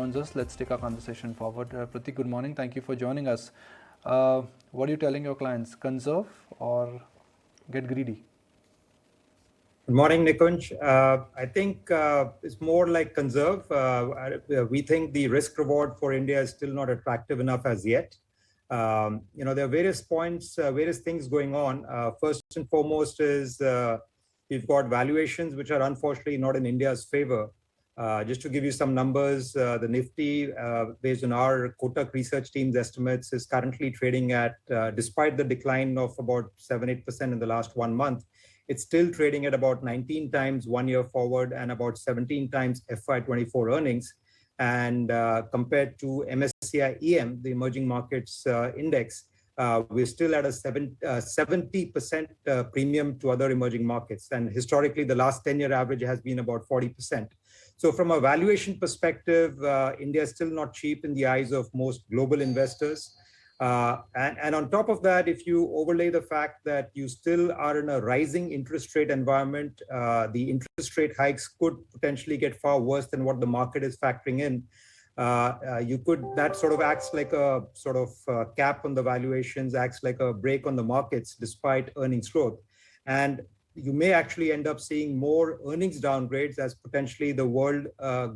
joins us. Let's take our conversation forward. Pratik, good morning. Thank you for joining us. What are you telling your clients? Conserve or get greedy? Good morning, Nikunj. I think it's more like conserve. We think the risk reward for India is still not attractive enough as yet. There are various points, various things going on. First and foremost is we've got valuations which are unfortunately not in India's favor. Just to give you some numbers, the Nifty, based on our Kotak research team's estimates, is currently trading at, despite the decline of about 7-8% in the last 1 month, it's still trading at about 19 times 1 year forward and about 17 times FY24 earnings. And compared to MSCI EM, the emerging markets index, we're still at a 70% premium to other emerging markets. And historically, the last 10-year average has been about 40%. So from a valuation perspective, India is still not cheap in the eyes of most global investors. And on top of that, if you overlay the fact that you still are in a rising interest rate environment, the interest rate hikes could potentially get far worse than what the market is factoring in. That sort of acts like a sort of cap on the valuations, acts like a brake on the markets despite earnings growth. And you may actually end up seeing more earnings downgrades as potentially the world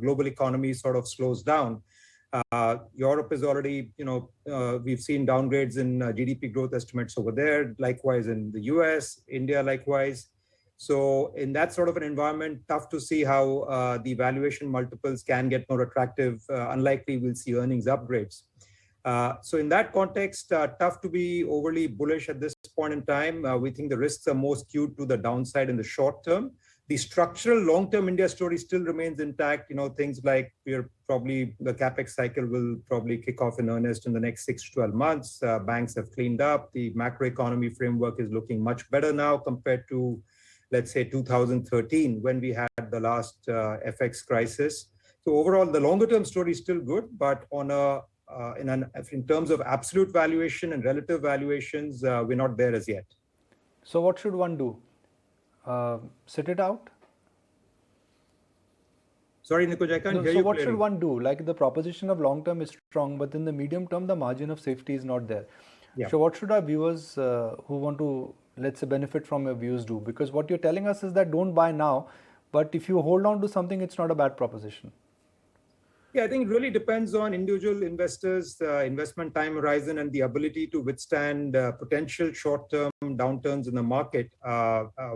global economy sort of slows down. Europe is already, we've seen downgrades in GDP growth estimates over there, likewise in the US, India likewise. So in that sort of an environment, tough to see how the valuation multiples can get more attractive. Unlikely we'll see earnings upgrades. So in that context, tough to be overly bullish at this point in time. We think the risks are more skewed to the downside in the short term. The structural long-term India story still remains intact. Things like the CapEx cycle will probably kick off in earnest in the next 6 to 12 months. Banks have cleaned up. The macroeconomy framework is looking much better now compared to, let's say, 2013 when we had the last FX crisis. So overall, the longer-term story is still good, but in terms of absolute valuation and relative valuations, we're not there as yet. So what should one do? Sit it out? Sorry, Nikunj, I can't hear you. So what should one do? Like the proposition of long term is strong, but in the medium term, the margin of safety is not there. Yeah. So what should our viewers who want to, let's say, benefit from your views do? Because what you're telling us is that don't buy now, but if you hold on to something, it's not a bad proposition. Yeah, I think it really depends on individual investors, investment time horizon, and the ability to withstand potential short-term downturns in the market.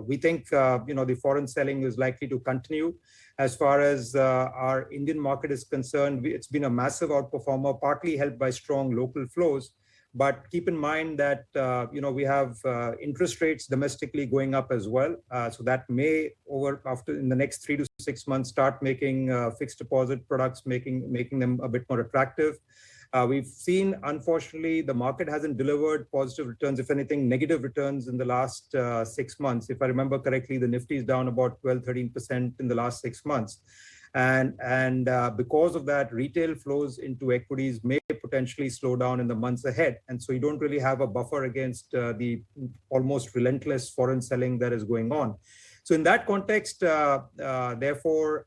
We think, the foreign selling is likely to continue. As far as our Indian market is concerned, it's been a massive outperformer, partly helped by strong local flows. But keep in mind that, we have interest rates domestically going up as well. So that may, in the next 3 to 6 months, start making fixed deposit products, making them a bit more attractive. We've seen, unfortunately, the market hasn't delivered positive returns, if anything, negative returns in the last 6 months. If I remember correctly, the Nifty is down about 12-13% in the last 6 months. And because of that, retail flows into equities may potentially slow down in the months ahead. And so you don't really have a buffer against the almost relentless foreign selling that is going on. So in that context, therefore,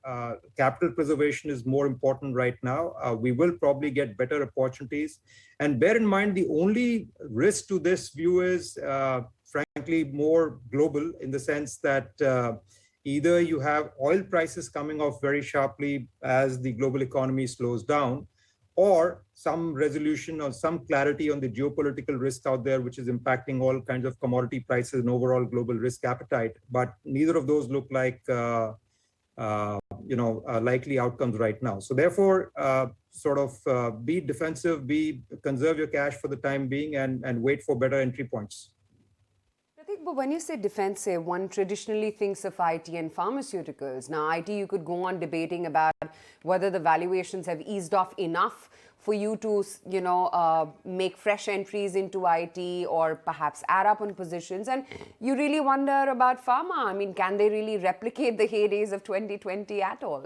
capital preservation is more important right now. We will probably get better opportunities. And bear in mind, the only risk to this view is, frankly, more global in the sense that either you have oil prices coming off very sharply as the global economy slows down, or some resolution or some clarity on the geopolitical risk out there, which is impacting all kinds of commodity prices and overall global risk appetite. But neither of those look like likely outcomes right now. So therefore, be defensive, conserve your cash for the time being, and wait for better entry points. But when you say defensive, one traditionally thinks of IT and pharmaceuticals. Now, IT, you could go on debating about whether the valuations have eased off enough for you to, make fresh entries into IT or perhaps add up on positions. And you really wonder about pharma. I mean, can they really replicate the heydays of 2020 at all?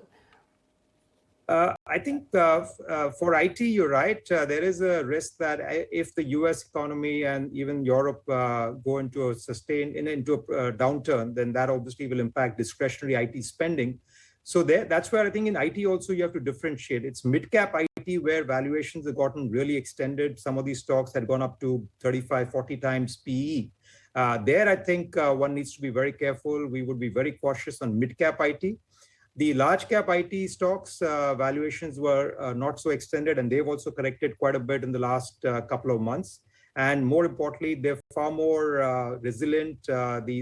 I think for IT, you're right. There is a risk that if the US economy and even Europe go into a downturn, then that obviously will impact discretionary IT spending. So that's where I think in IT also you have to differentiate. It's mid-cap IT where valuations have gotten really extended. Some of these stocks had gone up to 35, 40 times PE. There, I think one needs to be very careful. We would be very cautious on mid-cap IT. The large cap IT stocks valuations were not so extended, and they've also corrected quite a bit in the last couple of months. And more importantly, they're far more resilient. The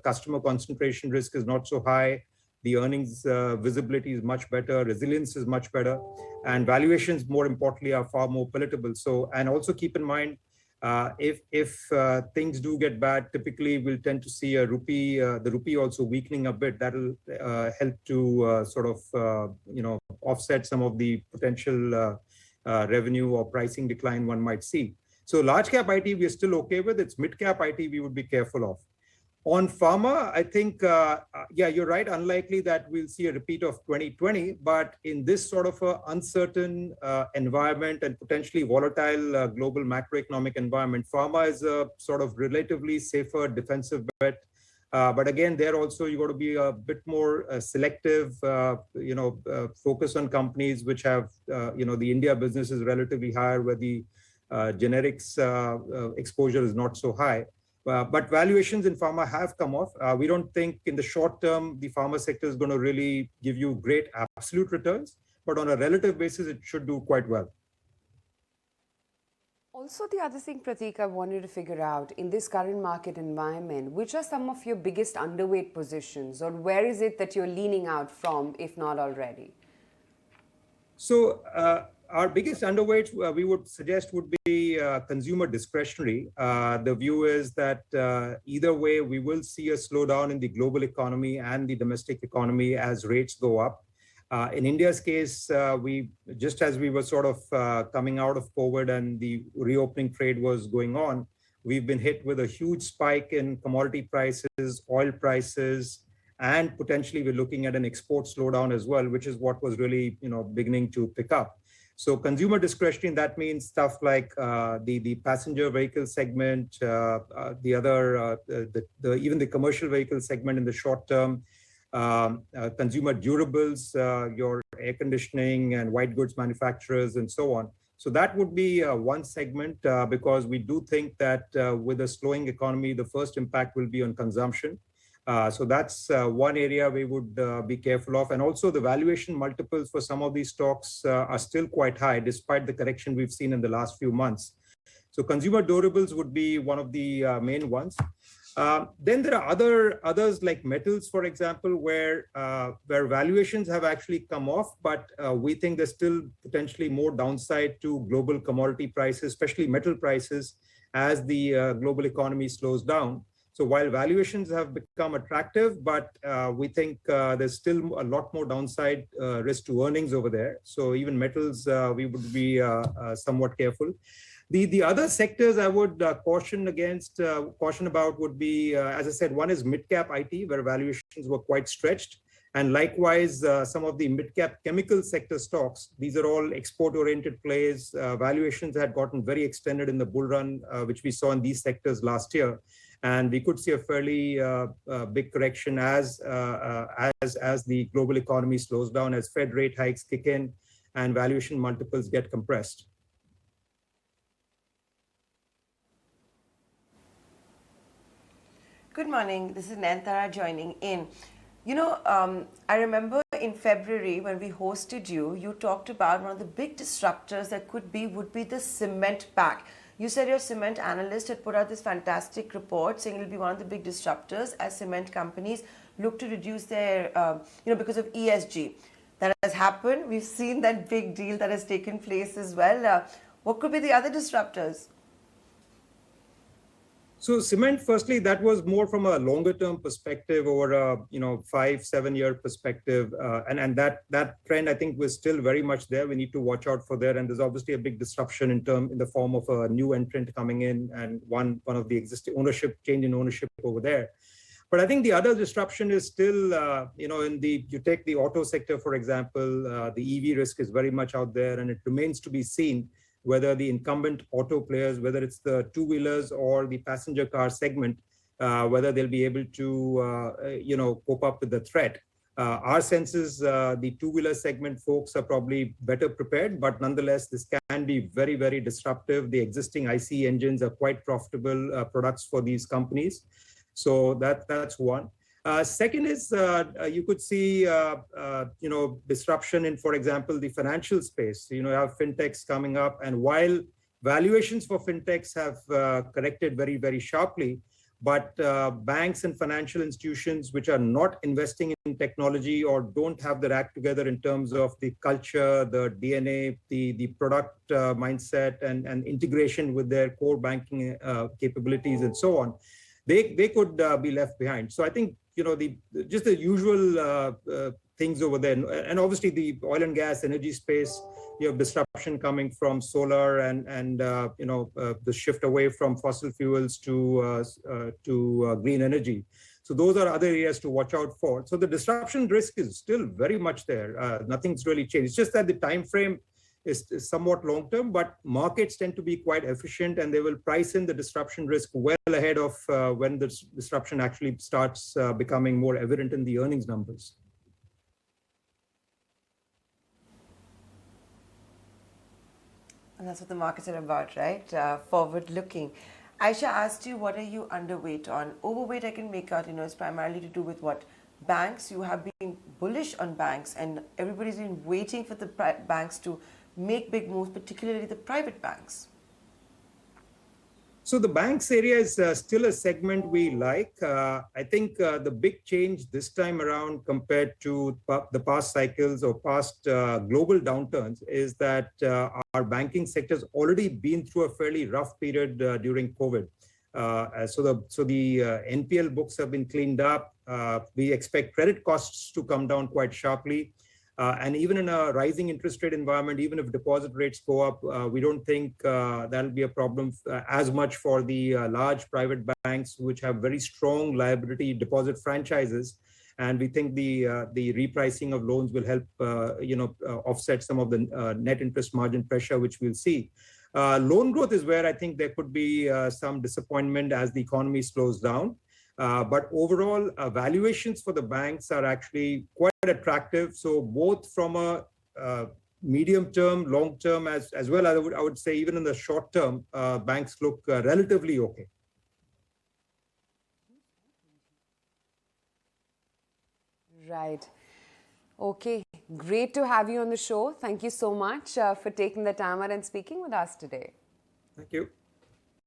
customer concentration risk is not so high. The earnings visibility is much better. Resilience is much better, and valuations, more importantly, are far more palatable. So, and also keep in mind, if things do get bad, typically we'll tend to see the rupee also weakening a bit. That'll help to sort of offset some of the potential revenue or pricing decline one might see. So large cap IT we are still okay with. It's mid cap IT we would be careful of. On pharma, I think, yeah, you're right. Unlikely that we'll see a repeat of 2020, but in this sort of uncertain environment and potentially volatile global macroeconomic environment, pharma is a sort of relatively safer defensive bet. But again, there also you got to be a bit more selective, focus on companies which have, the India business is relatively higher, where the generics exposure is not so high. But valuations in pharma have come off. We don't think in the short term, the pharma sector is going to really give you great absolute returns, but on a relative basis, it should do quite well. Also, the other thing, Pratik, I wanted to figure out in this current market environment, which are some of your biggest underweight positions, or where is it that you're leaning out from, if not already? So our biggest underweights we would suggest would be consumer discretionary. The view is that either way, we will see a slowdown in the global economy and the domestic economy as rates go up. In India's case, just as we were sort of coming out of COVID and the reopening trade was going on, we've been hit with a huge spike in commodity prices, oil prices, and potentially we're looking at an export slowdown as well, which is what was really beginning to pick up. So consumer discretionary, that means stuff like the passenger vehicle segment, the other, even the commercial vehicle segment in the short term, consumer durables, your air conditioning and white goods manufacturers and so on. So that would be one segment because we do think that with a slowing economy, the first impact will be on consumption. So that's one area we would be careful of. And also the valuation multiples for some of these stocks are still quite high, despite the correction we've seen in the last few months. So consumer durables would be one of the main ones. Then there are others like metals, for example, where valuations have actually come off, but we think there's still potentially more downside to global commodity prices, especially metal prices, as the global economy slows down. So while valuations have become attractive, but we think there's still a lot more downside risk to earnings over there. So even metals, we would be somewhat careful. The other sectors I would caution about would be, as I said, one is mid-cap IT, where valuations were quite stretched. And likewise, some of the mid-cap chemical sector stocks, these are all export-oriented plays. Valuations had gotten very extended in the bull run, which we saw in these sectors last year. And we could see a fairly big correction as the global economy slows down, as Fed rate hikes kick in and valuation multiples get compressed. Good morning. This is Nantara joining in. I remember in February when we hosted you, you talked about one of the big disruptors that would be the cement pack. You said your cement analyst had put out this fantastic report saying it'll be one of the big disruptors as cement companies look to reduce their, because of ESG. That has happened. We've seen that big deal that has taken place as well. What could be the other disruptors? So cement, firstly, that was more from a longer term perspective over a 5-7 year perspective. And that trend, I think, was still very much there. We need to watch out for that. And there's obviously a big disruption in the form of a new entrant coming in and one of the existing change in ownership over there. But I think the other disruption is still, you take the auto sector, for example, the EV risk is very much out there, and it remains to be seen whether the incumbent auto players, whether it's the two-wheelers or the passenger car segment, whether they'll be able to, cope up with the threat. Our sense is the two-wheeler segment folks are probably better prepared, but nonetheless, this can be very, very disruptive. The existing ICE engines are quite profitable products for these companies. So that's one. Second is you could see disruption in, for example, the financial space. You have fintechs coming up, and while valuations for fintechs have corrected very, very sharply, but banks and financial institutions which are not investing in technology or don't have their act together in terms of the culture, the DNA, the product mindset, and integration with their core banking capabilities and so on, they could be left behind. So I think just the usual things over there, and obviously the oil and gas energy space. You have disruption coming from solar and the shift away from fossil fuels to green energy. So those are other areas to watch out for. So the disruption risk is still very much there. Nothing's really changed. It's just that the time frame is somewhat long term, but markets tend to be quite efficient, and they will price in the disruption risk well ahead of when the disruption actually starts becoming more evident in the earnings numbers. And that's what the markets are about, right? Forward-looking. Aisha asked you, what are you underweight on? Overweight, I can make out, it's primarily to do with what? Banks. You have been bullish on banks, and everybody's been waiting for the banks to make big moves, particularly the private banks. So the banks area is still a segment we like. I think the big change this time around compared to the past cycles or past global downturns is that our banking sector has already been through a fairly rough period during COVID. So the NPL books have been cleaned up. We expect credit costs to come down quite sharply. And even in a rising interest rate environment, even if deposit rates go up, we don't think that'll be a problem as much for the large private banks, which have very strong liability deposit franchises. And we think the repricing of loans will help offset some of the net interest margin pressure, which we'll see. Loan growth is where I think there could be some disappointment as the economy slows down. But overall, valuations for the banks are actually quite attractive. So both from a medium term, long term, as well as I would say even in the short term, banks look relatively okay. Right. Okay. Great to have you on the show. Thank you so much for taking the time out and speaking with us today. Thank you.